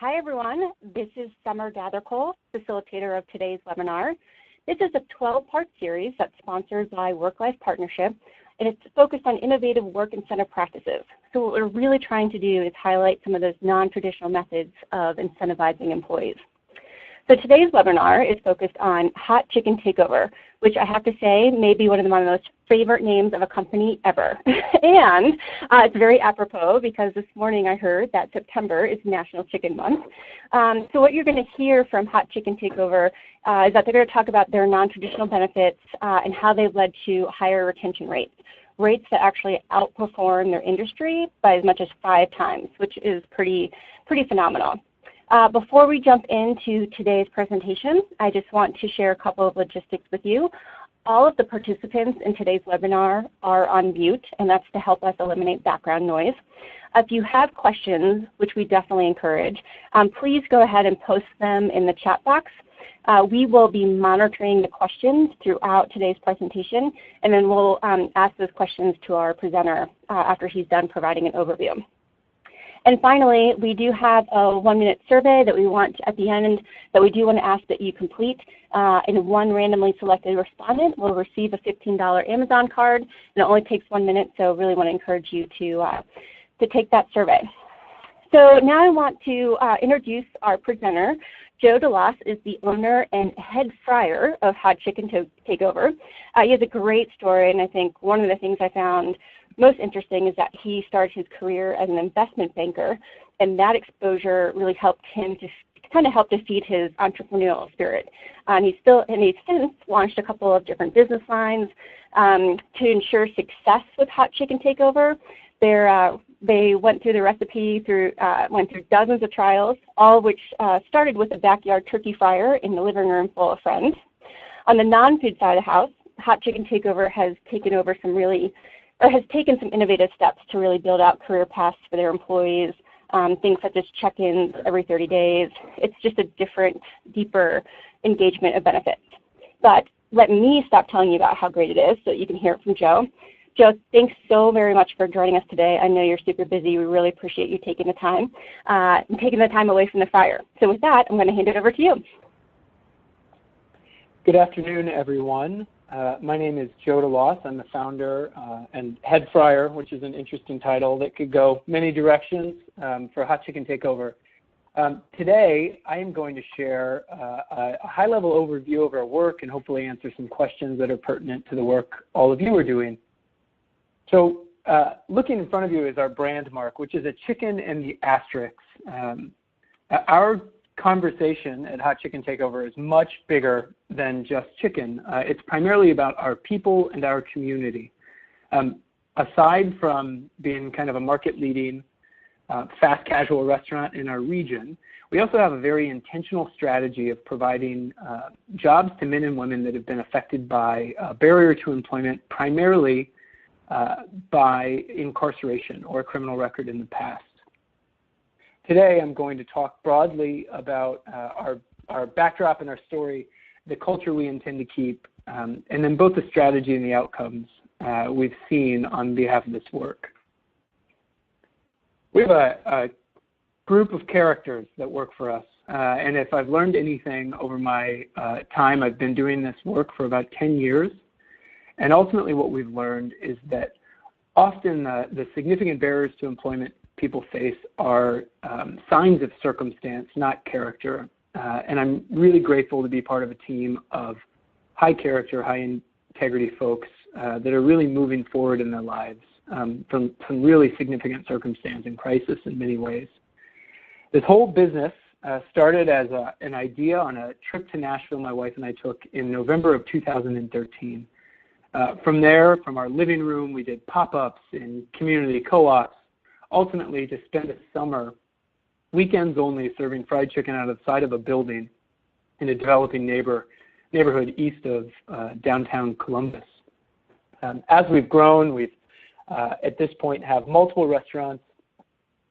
Hi, everyone. This is Summer Gathercole, facilitator of today's webinar. This is a 12-part series that's sponsored by WorkLife Partnership, and it's focused on innovative work incentive practices. So what we're really trying to do is highlight some of those non-traditional methods of incentivizing employees. So today's webinar is focused on Hot Chicken Takeover, which I have to say may be one of my most favorite names of a company ever. And it's very apropos because this morning I heard that September is National Chicken Month. So what you're going to hear from Hot Chicken Takeover is that they're going to talk about their non-traditional benefits and how they've led to higher retention rates that actually outperform their industry by as much as 5 times, which is pretty phenomenal. Before we jump into today's presentation, I just want to share a couple of logistics with you. All of the participants in today's webinar are on mute, and that's to help us eliminate background noise. If you have questions, which we definitely encourage, please go ahead and post them in the chat box. We will be monitoring the questions throughout today's presentation, and then we'll ask those questions to our presenter after he's done providing an overview. And finally, we do have a 1-minute survey that we want at the end that we do want to ask that you complete. And one randomly selected respondent will receive a $15 Amazon card, and it only takes 1 minute, so really want to encourage you to take that survey. So now I want to introduce our presenter. Joe DeLoss is the owner and head fryer of Hot Chicken Takeover. He has a great story, and I think one of the things I found most interesting is that he started his career as an investment banker, and that exposure really helped him to kind of help to feed his entrepreneurial spirit. He's since launched a couple of different business lines to ensure success with Hot Chicken Takeover. They went through the recipe, went through dozens of trials, all of which started with a backyard turkey fryer in the living room full of friends. On the non-food side of the house, Hot Chicken Takeover has taken some innovative steps to really build out career paths for their employees, things such as check-ins every 30 days. It's just a different, deeper engagement of benefits. But let me stop telling you about how great it is so that you can hear it from Joe. Joe, thanks so very much for joining us today. I know you're super busy. We really appreciate you taking the time away from the fire. So with that, I'm going to hand it over to you. Good afternoon, everyone. My name is Joe DeLoss. I'm the founder and head fryer, which is an interesting title that could go many directions for Hot Chicken Takeover. Today, I am going to share a high-level overview of our work and hopefully answer some questions that are pertinent to the work all of you are doing. So looking in front of you is our brand mark, which is a chicken and the asterisk. Our conversation at Hot Chicken Takeover is much bigger than just chicken. It's primarily about our people and our community. Aside from being kind of a market-leading fast casual restaurant in our region, we also have a very intentional strategy of providing jobs to men and women that have been affected by a barrier to employment, primarily by incarceration or a criminal record in the past. Today, I'm going to talk broadly about our backdrop and our story, the culture we intend to keep, and then both the strategy and the outcomes we've seen on behalf of this work. We have a group of characters that work for us, and if I've learned anything over my time, I've been doing this work for about 10 years, and ultimately what we've learned is that often the significant barriers to employment people face are signs of circumstance, not character. And I'm really grateful to be part of a team of high character, high integrity folks that are really moving forward in their lives from some really significant circumstance and crisis in many ways. This whole business started as an idea on a trip to Nashville my wife and I took in November of 2013. From there, from our living room, we did pop-ups in community co-ops, ultimately to spend a summer, weekends only, serving fried chicken out of the side of a building in a developing neighborhood east of downtown Columbus. As we've grown, we've at this point have multiple restaurants.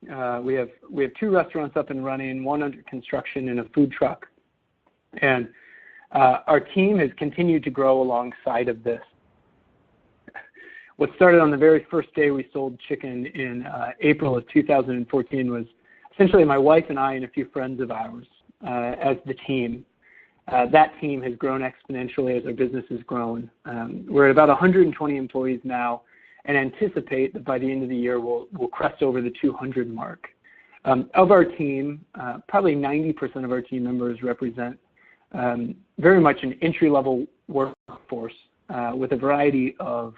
We have 2 restaurants up and running, 1 under construction, and a food truck. And our team has continued to grow alongside of this. What started on the very first day we sold chicken in April of 2014 was essentially my wife and I and a few friends of ours as the team. That team has grown exponentially as our business has grown. We're at about 120 employees now, and anticipate that by the end of the year we'll crest over the 200 mark. Of our team, probably 90% of our team members represent very much an entry-level workforce with a variety of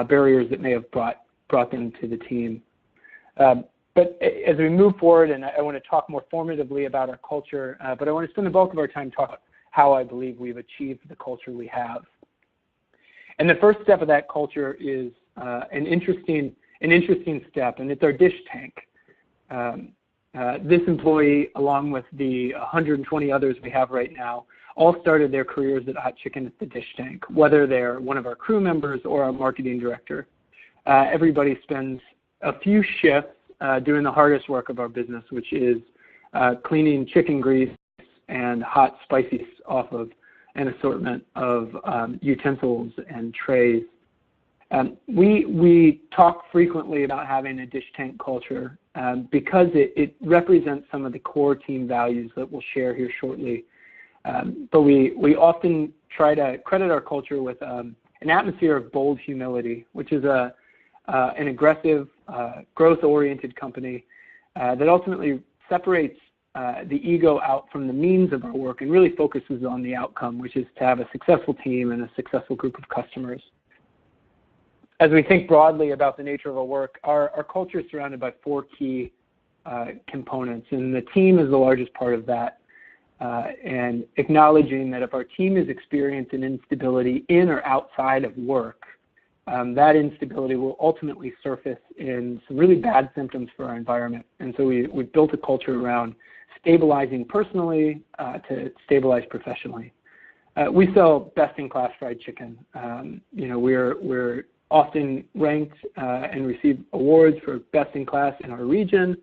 barriers that may have brought them to the team. But as we move forward, and I want to talk more formatively about our culture, but I want to spend the bulk of our time talking about how I believe we've achieved the culture we have. And the first step of that culture is an interesting step, and it's our dish tank. This employee, along with the 120 others we have right now, all started their careers at Hot Chicken at the dish tank, whether they're one of our crew members or our marketing director. Everybody spends a few shifts doing the hardest work of our business, which is cleaning chicken grease and hot spices off of an assortment of utensils and trays. We talk frequently about having a dish tank culture because it represents some of the core team values that we'll share here shortly. But we often try to credit our culture with an atmosphere of bold humility, which is an aggressive, growth-oriented company that ultimately separates the ego out from the means of our work and really focuses on the outcome, which is to have a successful team and a successful group of customers. As we think broadly about the nature of our work, our culture is surrounded by 4 key components, and the team is the largest part of that. And acknowledging that if our team is experiencing instability in or outside of work, that instability will ultimately surface in some really bad symptoms for our environment. And so we've built a culture around stabilizing personally to stabilize professionally. We sell best-in-class fried chicken. We're often ranked and receive awards for best-in-class in our region.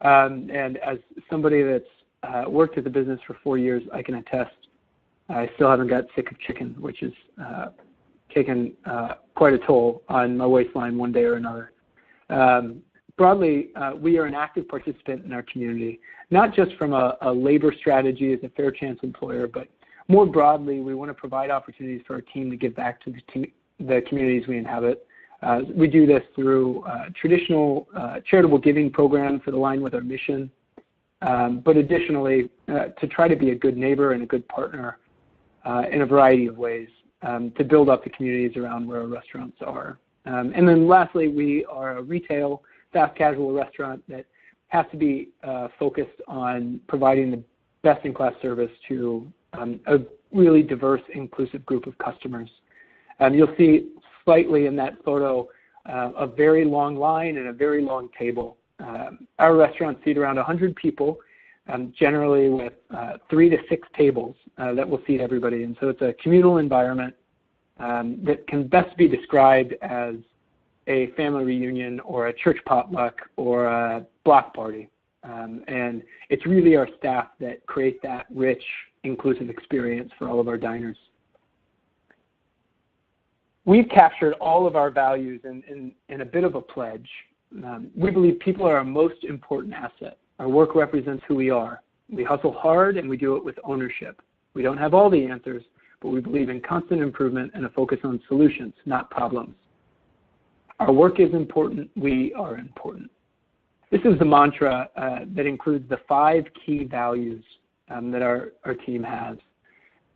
And as somebody that's worked at the business for 4 years, I can attest I still haven't got sick of chicken, which is taken quite a toll on my waistline one day or another. Broadly, we are an active participant in our community, not just from a labor strategy as a fair chance employer, but more broadly, we want to provide opportunities for our team to give back to the communities we inhabit. We do this through traditional charitable giving programs that align with our mission, but additionally, to try to be a good neighbor and a good partner in a variety of ways. To build up the communities around where our restaurants are. And then lastly, we are a retail, fast casual restaurant that has to be focused on providing the best-in-class service to a really diverse, inclusive group of customers. You'll see slightly in that photo a very long line and a very long table. Our restaurant seats around 100 people, generally with 3 to 6 tables that will seat everybody. And so it's a communal environment that can best be described as a family reunion or a church potluck or a block party. And it's really our staff that create that rich, inclusive experience for all of our diners. We've captured all of our values in a bit of a pledge. We believe people are our most important asset. Our work represents who we are. We hustle hard and we do it with ownership. We don't have all the answers, but we believe in constant improvement and a focus on solutions, not problems. Our work is important. We are important. This is the mantra that includes the 5 key values that our team has.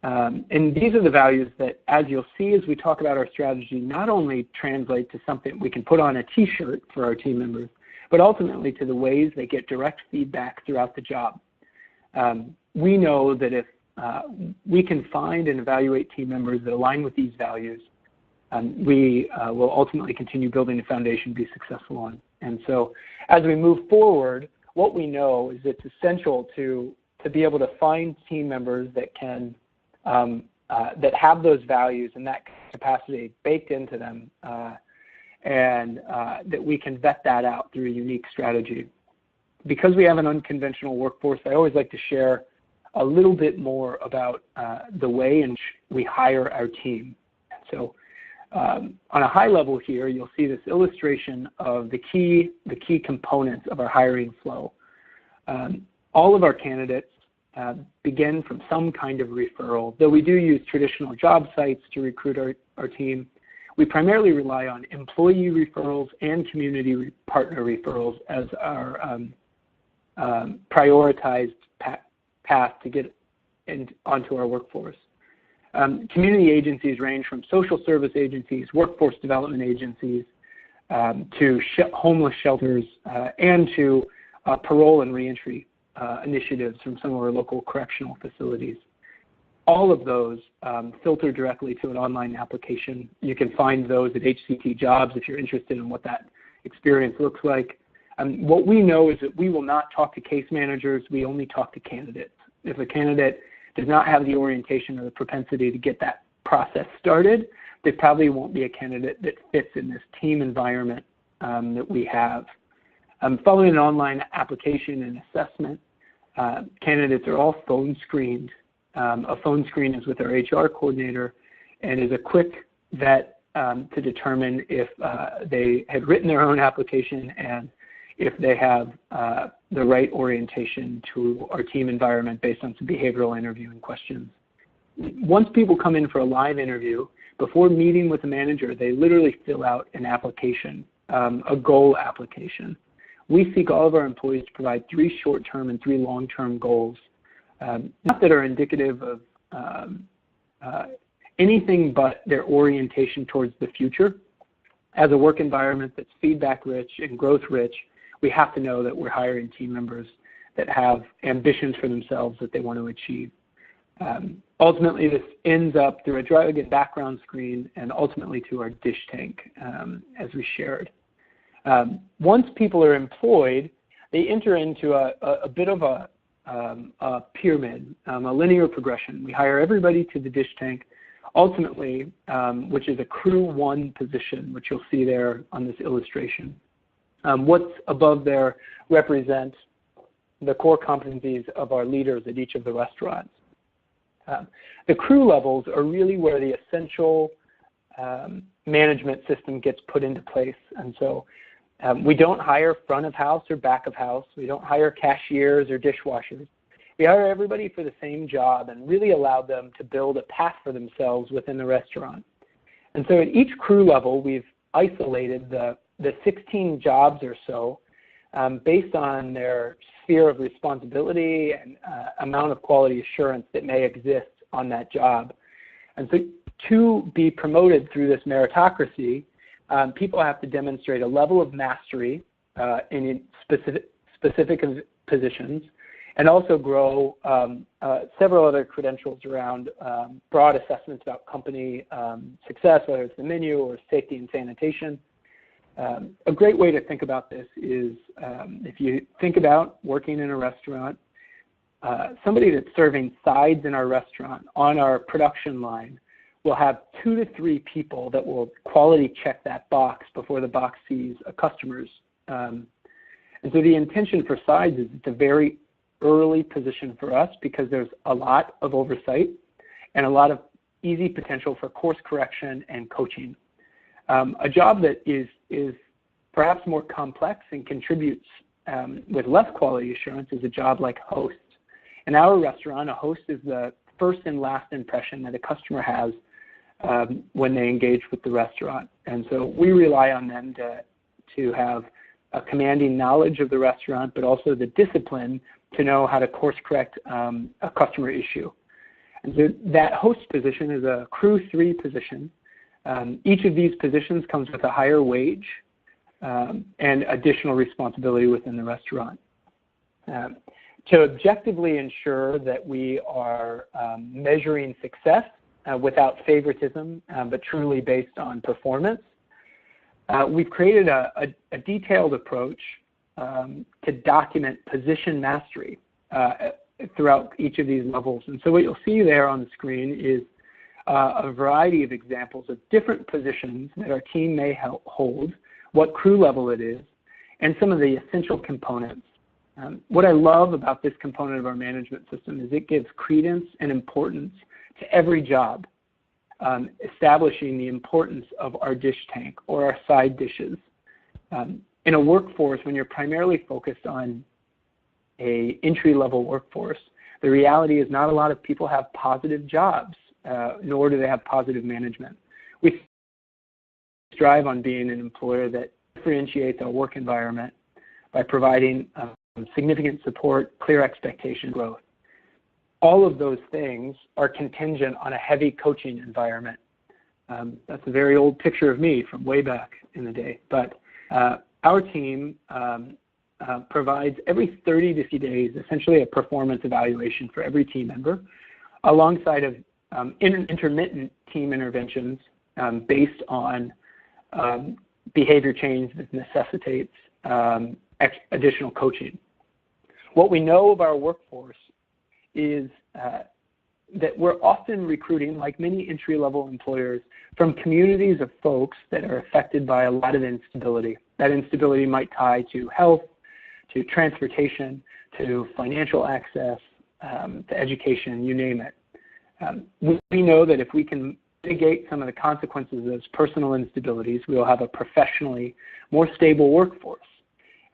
And these are the values that, as you'll see as we talk about our strategy, not only translate to something we can put on a t-shirt for our team members, but ultimately to the ways they get direct feedback throughout the job. We know that if we can find and evaluate team members that align with these values, we will ultimately continue building a foundation to be successful on. And so as we move forward, what we know is it's essential to be able to find team members that can that have those values and that capacity baked into them, and that we can vet that out through a unique strategy. Because we have an unconventional workforce, I always like to share a little bit more about the way in which we hire our team. So On a high level here, you'll see this illustration of the key components of our hiring flow. All of our candidates begin from some kind of referral, though we do use traditional job sites to recruit our team. We primarily rely on employee referrals and community partner referrals as our prioritized path to get onto our workforce. Community agencies range from social service agencies, workforce development agencies, to homeless shelters, and to parole and reentry initiatives from some of our local correctional facilities. All of those filter directly to an online application. You can find those at HCT Jobs if you're interested in what that experience looks like. What we know is that we will not talk to case managers, we only talk to candidates. If a candidate does not have the orientation or the propensity to get that process started, they probably won't be a candidate that fits in this team environment that we have. Following an online application and assessment, candidates are all phone screened. A phone screen is with our HR coordinator and is a quick vet to determine if they had written their own application and if they have the right orientation to our team environment based on some behavioral interviewing questions. Once people come in for a live interview, before meeting with the manager, they literally fill out an application, a goal application. We seek all of our employees to provide 3 short-term and 3 long-term goals, not that are indicative of anything but their orientation towards the future. As a work environment that's feedback-rich and growth-rich, we have to know that we're hiring team members that have ambitions for themselves that they want to achieve. Ultimately, this ends up through a drug and background screen and ultimately to our dish tank, as we shared. Once people are employed, they enter into a bit of a pyramid, a linear progression. We hire everybody to the dish tank, ultimately, which is a Crew 1 position, which you'll see there on this illustration. What's above there represents the core competencies of our leaders at each of the restaurants. The crew levels are really where the essential management system gets put into place. And so we don't hire front of house or back of house. We don't hire cashiers or dishwashers. We hire everybody for the same job and really allow them to build a path for themselves within the restaurant. And so at each crew level, we've isolated the 16 jobs or so based on their sphere of responsibility and amount of quality assurance that may exist on that job. And so to be promoted through this meritocracy, people have to demonstrate a level of mastery in specific positions and also grow several other credentials around broad assessments about company success, whether it's the menu or safety and sanitation. A great way to think about this is if you think about working in a restaurant, somebody that's serving sides in our restaurant on our production line will have 2 to 3 people that will quality check that box before the box sees a customer's. And so the intention for sides is it's a very early position for us because there's a lot of oversight and a lot of easy potential for course correction and coaching. A job that is perhaps more complex and contributes with less quality assurance is a job like host. In our restaurant, a host is the first and last impression that a customer has when they engage with the restaurant. And so we rely on them to have a commanding knowledge of the restaurant, but also the discipline to know how to course correct a customer issue. And so that host position is a Crew 3 position. Each of these positions comes with a higher wage and additional responsibility within the restaurant. To objectively ensure that we are measuring success without favoritism, but truly based on performance, we've created a detailed approach to document position mastery throughout each of these levels. And so what you'll see there on the screen is a variety of examples of different positions that our team may hold, what crew level it is, and some of the essential components. What I love about this component of our management system is it gives credence and importance to every job. establishing the importance of our dish tank or our side dishes. In a workforce, when you're primarily focused on a entry-level workforce, the reality is not a lot of people have positive jobs, nor do they have positive management. We strive on being an employer that differentiates our work environment by providing significant support, clear expectation, growth. All of those things are contingent on a heavy coaching environment. That's a very old picture of me from way back in the day, but our team provides every 30 to 60 days essentially a performance evaluation for every team member, alongside of intermittent team interventions based on behavior change that necessitates additional coaching. What we know of our workforce is that we're often recruiting, like many entry-level employers, from communities of folks that are affected by a lot of instability. That instability might tie to health, to transportation, to financial access, to education, you name it. We know that if we can mitigate some of the consequences of those personal instabilities, we will have a professionally more stable workforce.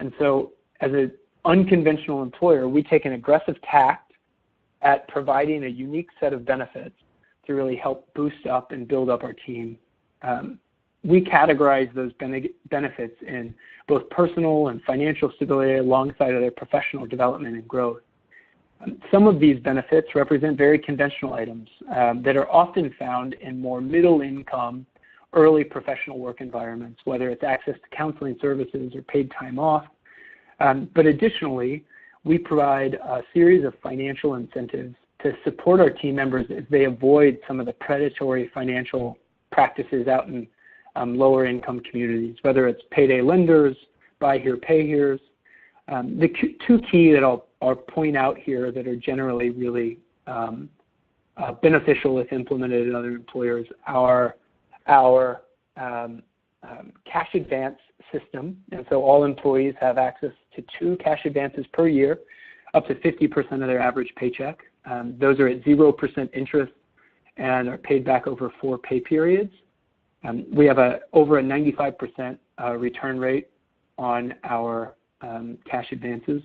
And so as an unconventional employer, we take an aggressive tact at providing a unique set of benefits to really help boost up and build up our team. We categorize those benefits in both personal and financial stability alongside of their professional development and growth. Some of these benefits represent very conventional items that are often found in more middle income, early professional work environments, whether it's access to counseling services or paid time off. But additionally, we provide a series of financial incentives to support our team members as they avoid some of the predatory financial practices out in lower income communities, whether it's payday lenders, buy here, pay here's. The two key that I'll point out here that are generally really beneficial if implemented in other employers are our cash advance system. And so all employees have access to 2 cash advances per year, up to 50% of their average paycheck. Those are at 0% interest and are paid back over 4 pay periods. We have over a 95% return rate on our cash advances.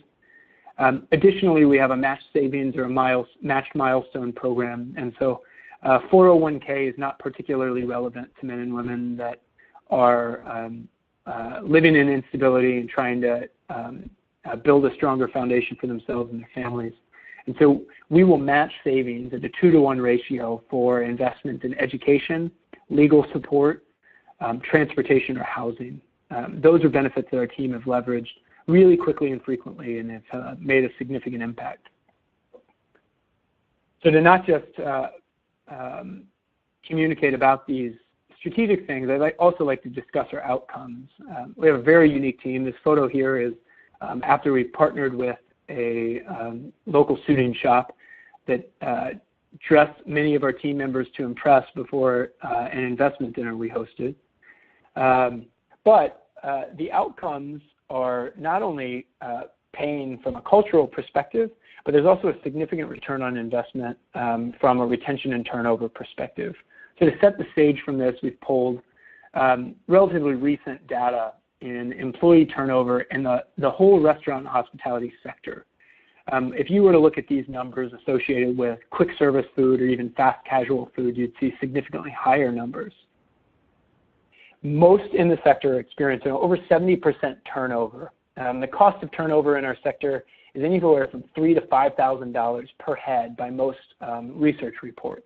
Additionally, we have a matched savings or a matched milestone program, and so 401k is not particularly relevant to men and women that are living in instability and trying to build a stronger foundation for themselves and their families. And so we will match savings at a 2-to-1 ratio for investment in education, legal support, transportation, or housing. Those are benefits that our team have leveraged really quickly and frequently and have made a significant impact. So to not just communicate about these strategic things, I'd also like to discuss our outcomes. We have a very unique team. This photo here is after we partnered with a local suiting shop that dressed many of our team members to impress before an investment dinner we hosted. But the outcomes are not only paying from a cultural perspective, but there's also a significant return on investment from a retention and turnover perspective. So to set the stage from this, we've pulled relatively recent data in employee turnover in the whole restaurant and hospitality sector. If you were to look at these numbers associated with quick service food or even fast casual food, you'd see significantly higher numbers. Most in the sector are experiencing over 70% turnover. The cost of turnover in our sector is anywhere from $3,000 to $5,000 per head by most research reports.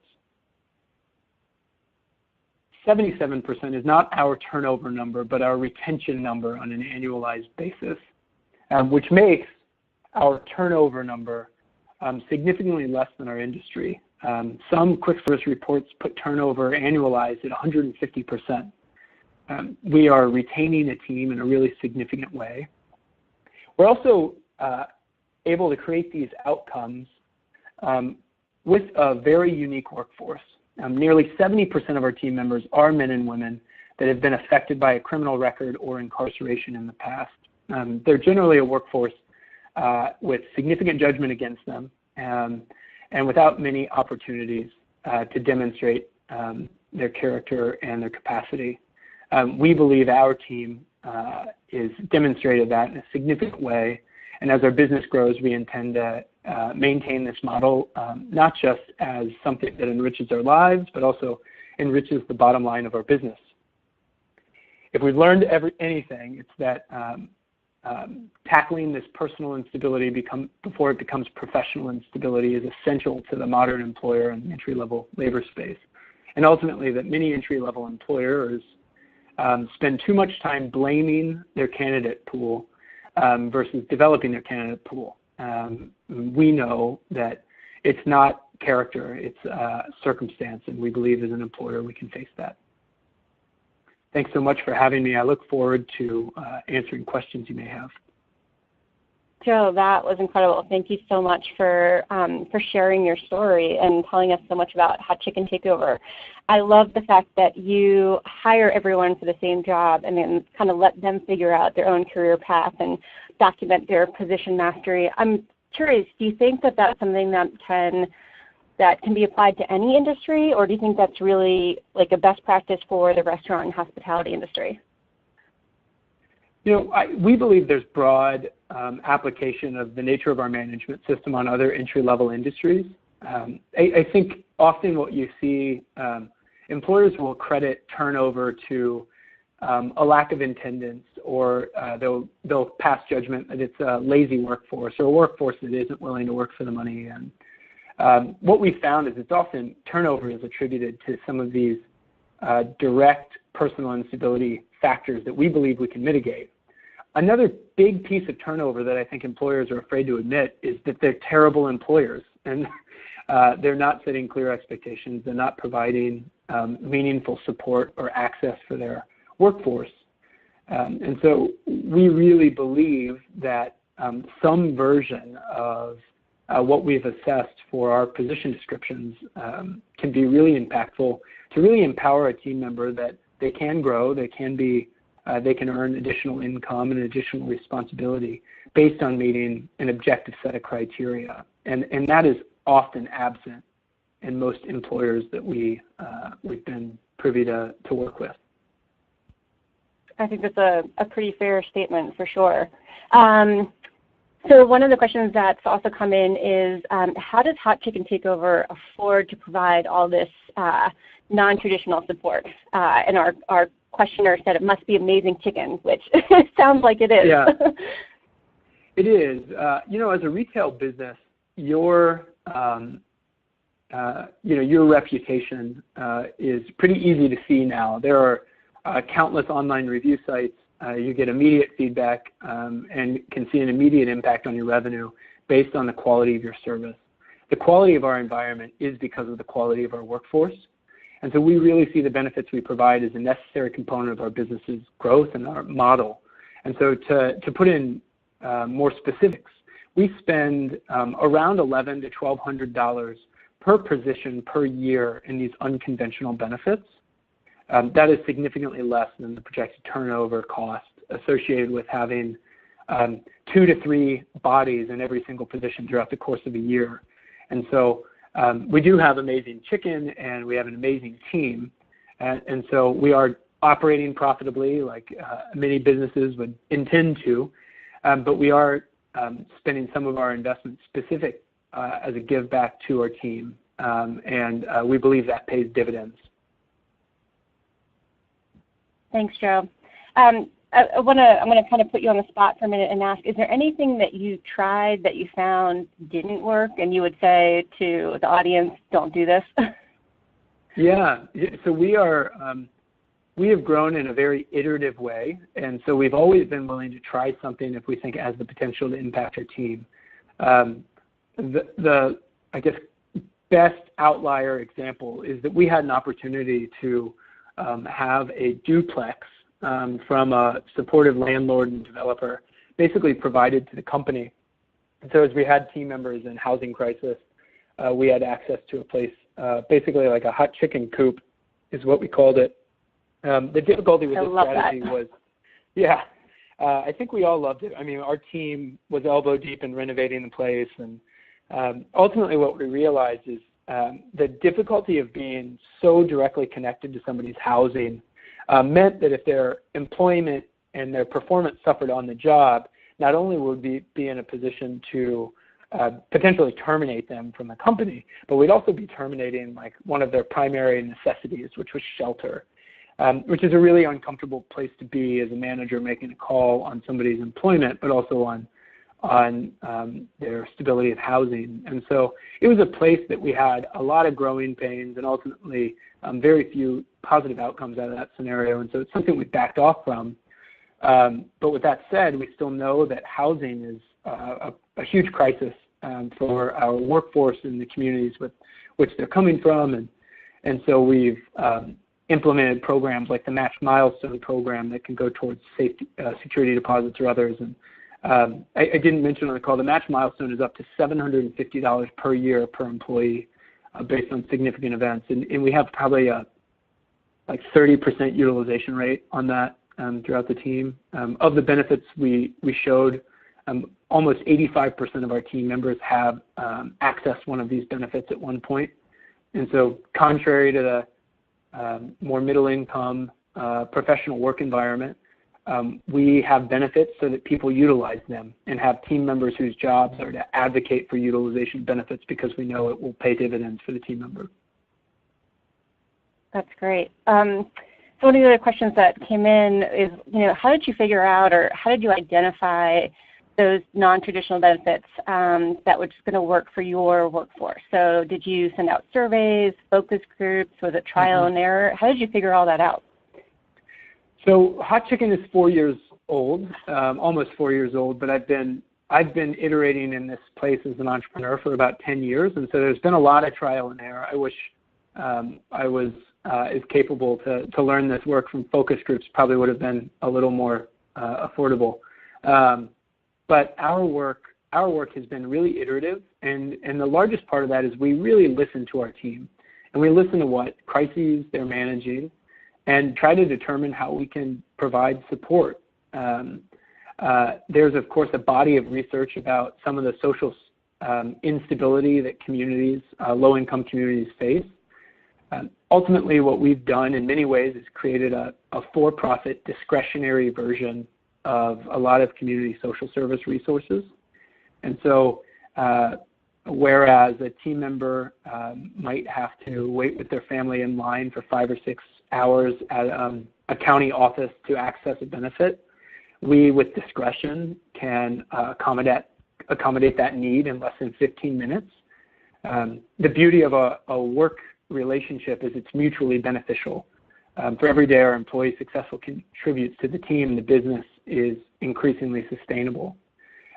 77% is not our turnover number, but our retention number on an annualized basis, which makes our turnover number significantly less than our industry. Some quick service reports put turnover annualized at 150%. We are retaining a team in a really significant way. We're also able to create these outcomes with a very unique workforce. Nearly 70% of our team members are men and women that have been affected by a criminal record or incarceration in the past. They're generally a workforce with significant judgment against them and without many opportunities to demonstrate their character and their capacity. We believe our team is demonstrated that in a significant way, and as our business grows, we intend to maintain this model, not just as something that enriches our lives, but also enriches the bottom line of our business. If we've learned anything, it's that tackling this personal instability before it becomes professional instability is essential to the modern employer and entry-level labor space. And ultimately that many entry-level employers spend too much time blaming their candidate pool versus developing their candidate pool. We know that it's not character, it's circumstance, and we believe as an employer we can face that. Thanks so much for having me. I look forward to answering questions you may have. Joe, that was incredible. Thank you so much for sharing your story and telling us so much about Hot Chicken Takeover. I love the fact that you hire everyone for the same job and then kind of let them figure out their own career path and document their position mastery. I'm curious, do you think that that's something that can be applied to any industry, or do you think that's really like a best practice for the restaurant and hospitality industry? You know, we believe there's broad application of the nature of our management system on other entry-level industries. I think often what you see, employers will credit turnover to a lack of attendance, or they'll pass judgment that it's a lazy workforce or a workforce that isn't willing to work for the money. And what we found is it's often turnover is attributed to some of these direct personal instability factors that we believe we can mitigate. Another big piece of turnover that I think employers are afraid to admit is that they're terrible employers, and they're not setting clear expectations. They're not providing meaningful support or access for their workforce. And so we really believe that some version of what we've assessed for our position descriptions can be really impactful to really empower a team member that they can grow, they can earn additional income and additional responsibility based on meeting an objective set of criteria. And that is often absent in most employers that we've been privy to work with. I think that's a pretty fair statement for sure. So one of the questions that's also come in is, how does Hot Chicken Takeover afford to provide all this non-traditional support? And our questioner said it must be amazing chicken, which sounds like it is. Yeah, it is. You know, as a retail business, your reputation is pretty easy to see now. There are countless online review sites. You get immediate feedback and can see an immediate impact on your revenue based on the quality of your service. The quality of our environment is because of the quality of our workforce. And so we really see the benefits we provide as a necessary component of our business's growth and our model. And so to put in more specifics, we spend around $1,100 to $1,200 per position per year in these unconventional benefits. That is significantly less than the projected turnover cost associated with having 2 to 3 bodies in every single position throughout the course of a year. And so we do have amazing chicken and we have an amazing team. And so we are operating profitably like many businesses would intend to, but we are spending some of our investments specific as a give back to our team. And we believe that pays dividends. Thanks, Joe. I'm going to kind of put you on the spot for a minute and ask, is there anything that you tried that you found didn't work and you would say to the audience, don't do this? Yeah, so we have grown in a very iterative way, and so we've always been willing to try something if we think it has the potential to impact our team. The I guess, best outlier example is that we had an opportunity to have a duplex from a supportive landlord and developer basically provided to the company. And so as we had team members in housing crisis, we had access to a place, basically like a hot chicken coop is what we called it. The difficulty with this strategy was, I think we all loved it. I mean, our team was elbow deep in renovating the place, and ultimately what we realized is the difficulty of being so directly connected to somebody's housing meant that if their employment and their performance suffered on the job, not only would we be in a position to potentially terminate them from the company, but we'd also be terminating like one of their primary necessities, which was shelter, which is a really uncomfortable place to be as a manager making a call on somebody's employment, but also on their stability of housing. And so it was a place that we had a lot of growing pains and ultimately very few positive outcomes out of that scenario. And so it's something we backed off from. But with that said, we still know that housing is a huge crisis for our workforce and the communities with which they're coming from. And so we've implemented programs like the Match Milestone program that can go towards safety, security deposits or others. And I didn't mention on the call, the Match Milestone is up to $750 per year per employee based on significant events. And we have probably a like 30% utilization rate on that throughout the team. Of the benefits we showed, almost 85% of our team members have accessed one of these benefits at one point. And so contrary to the more middle income professional work environment, we have benefits so that people utilize them and have team members whose jobs are to advocate for utilization benefits because we know it will pay dividends for the team member. That's great. So one of the other questions that came in is, how did you figure out or how did you identify those non-traditional benefits that were just going to work for your workforce? So did you send out surveys, focus groups? Was it trial and error? How did you figure all that out? So Hot Chicken is 4 years old, almost 4 years old, but I've been iterating in this place as an entrepreneur for about 10 years, and so there's been a lot of trial and error. I wish I was as capable to learn this work from focus groups. Probably would have been a little more affordable. But our work has been really iterative, and the largest part of that is we really listen to our team, and we listen to what crises they're managing, and try to determine how we can provide support. There's, of course, a body of research about some of the social instability that communities, low-income communities face. Ultimately, what we've done in many ways is created a for-profit discretionary version of a lot of community social service resources. And so whereas a team member might have to wait with their family in line for 5 or 6 hours at a county office to access a benefit, we, with discretion, can accommodate that need in less than 15 minutes. The beauty of a work relationship is it's mutually beneficial. For every day our employee successful contributes to the team, the business is increasingly sustainable.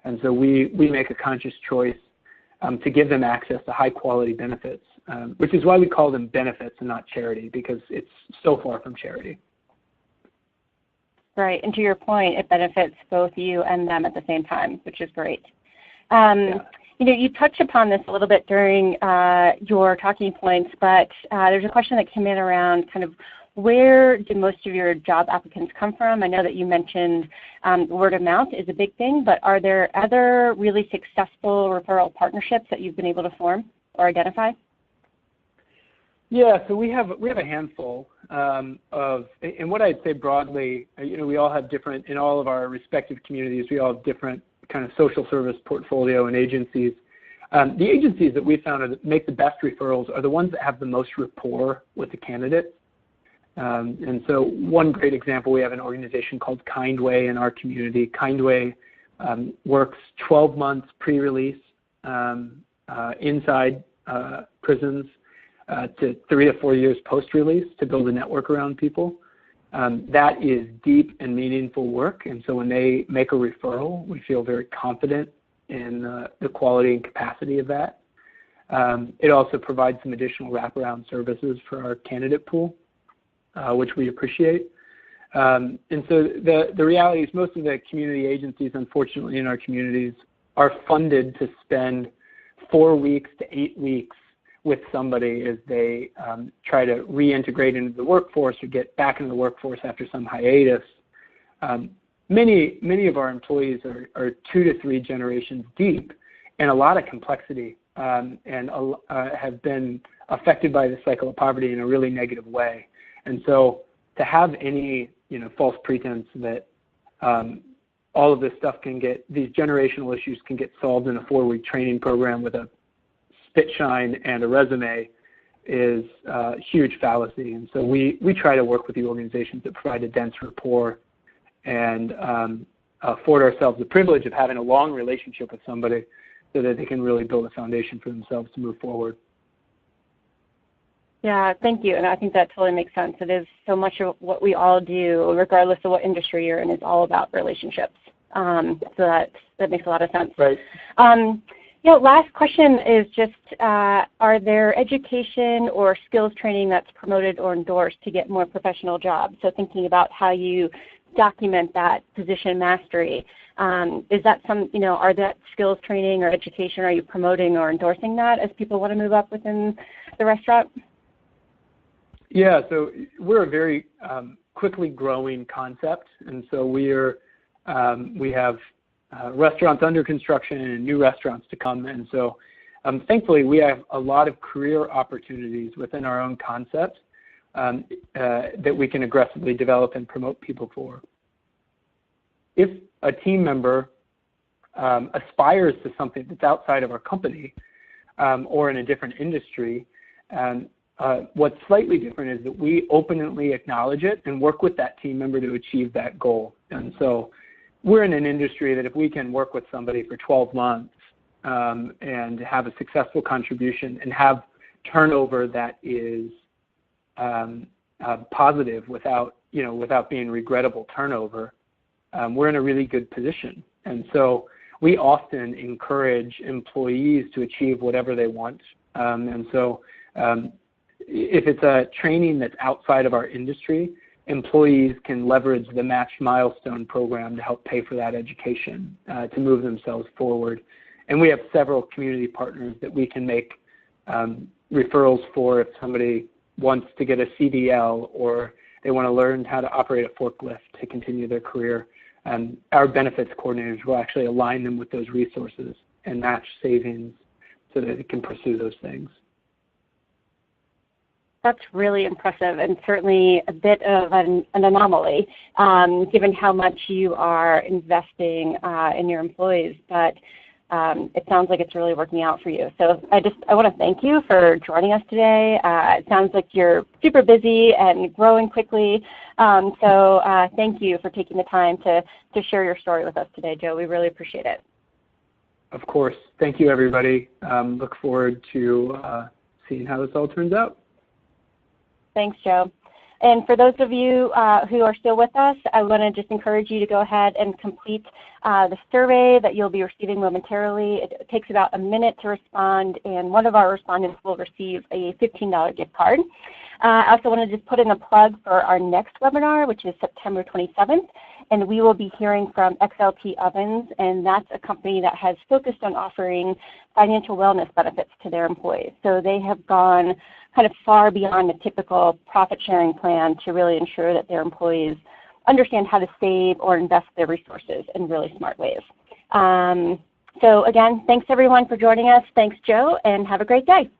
And so we make a conscious choice to give them access to high quality benefits, which is why we call them benefits and not charity, because it's so far from charity. Right, and to your point, it benefits both you and them at the same time, which is great. You touched upon this a little bit during your talking points, but there's a question that came in around kind of where do most of your job applicants come from? I know that you mentioned word of mouth is a big thing, but are there other really successful referral partnerships that you've been able to form or identify? Yeah, so we have a handful of, and what I'd say broadly, we all have different, in all of our respective communities, we all have different kind of social service portfolio and agencies. The agencies that we found that make the best referrals are the ones that have the most rapport with the candidate. And so one great example, we have an organization called Kindway in our community. Kindway works 12 months pre-release inside prisons to 3 to 4 years post-release to build a network around people. That is deep and meaningful work, and so when they make a referral, we feel very confident in the quality and capacity of that. It also provides some additional wraparound services for our candidate pool, which we appreciate. And so the reality is most of the community agencies, unfortunately, in our communities are funded to spend 4 weeks to 8 weeks with somebody as they try to reintegrate into the workforce or get back into the workforce after some hiatus. Many of our employees are 2 to 3 generations deep and a lot of complexity and have been affected by the cycle of poverty in a really negative way. And so to have any, false pretense that all of this stuff these generational issues can get solved in a 4-week training program with a spit shine and a resume is a huge fallacy. And so we try to work with the organizations that provide a dense rapport and afford ourselves the privilege of having a long relationship with somebody so that they can really build a foundation for themselves to move forward. Yeah, thank you. And I think that totally makes sense. It is so much of what we all do, regardless of what industry you're in, is all about relationships. So that makes a lot of sense. Right. Last question is just, are there education or skills training that's promoted or endorsed to get more professional jobs? So thinking about how you document that position mastery. Is that are that skills training or education, are you promoting or endorsing that as people want to move up within the restaurant? Yeah, so we're a very quickly growing concept, and so we have restaurants under construction and new restaurants to come, and so thankfully we have a lot of career opportunities within our own concept that we can aggressively develop and promote people for. If a team member aspires to something that's outside of our company or in a different industry, what's slightly different is that we openly acknowledge it and work with that team member to achieve that goal. And so we're in an industry that if we can work with somebody for 12 months and have a successful contribution and have turnover that is positive without being regrettable turnover, we're in a really good position. And so we often encourage employees to achieve whatever they want. And so if it's a training that's outside of our industry, employees can leverage the Matched Milestone program to help pay for that education to move themselves forward. And we have several community partners that we can make referrals for if somebody wants to get a CDL or they want to learn how to operate a forklift to continue their career. Our benefits coordinators will actually align them with those resources and match savings so that they can pursue those things. That's really impressive and certainly a bit of an anomaly given how much you are investing in your employees. But it sounds like it's really working out for you. So I want to thank you for joining us today. It sounds like you're super busy and growing quickly. So thank you for taking the time to share your story with us today, Joe. We really appreciate it. Of course. Thank you, everybody. Look forward to seeing how this all turns out. Thanks, Joe. And for those of you who are still with us, I want to just encourage you to go ahead and complete the survey that you'll be receiving momentarily. It takes about a minute to respond, and one of our respondents will receive a $15 gift card. I also want to just put in a plug for our next webinar, which is September 27th, and we will be hearing from XLT Ovens, and that's a company that has focused on offering financial wellness benefits to their employees. So they have gone kind of far beyond the typical profit sharing plan to really ensure that their employees understand how to save or invest their resources in really smart ways. So again, thanks everyone for joining us. Thanks, Joe, and have a great day.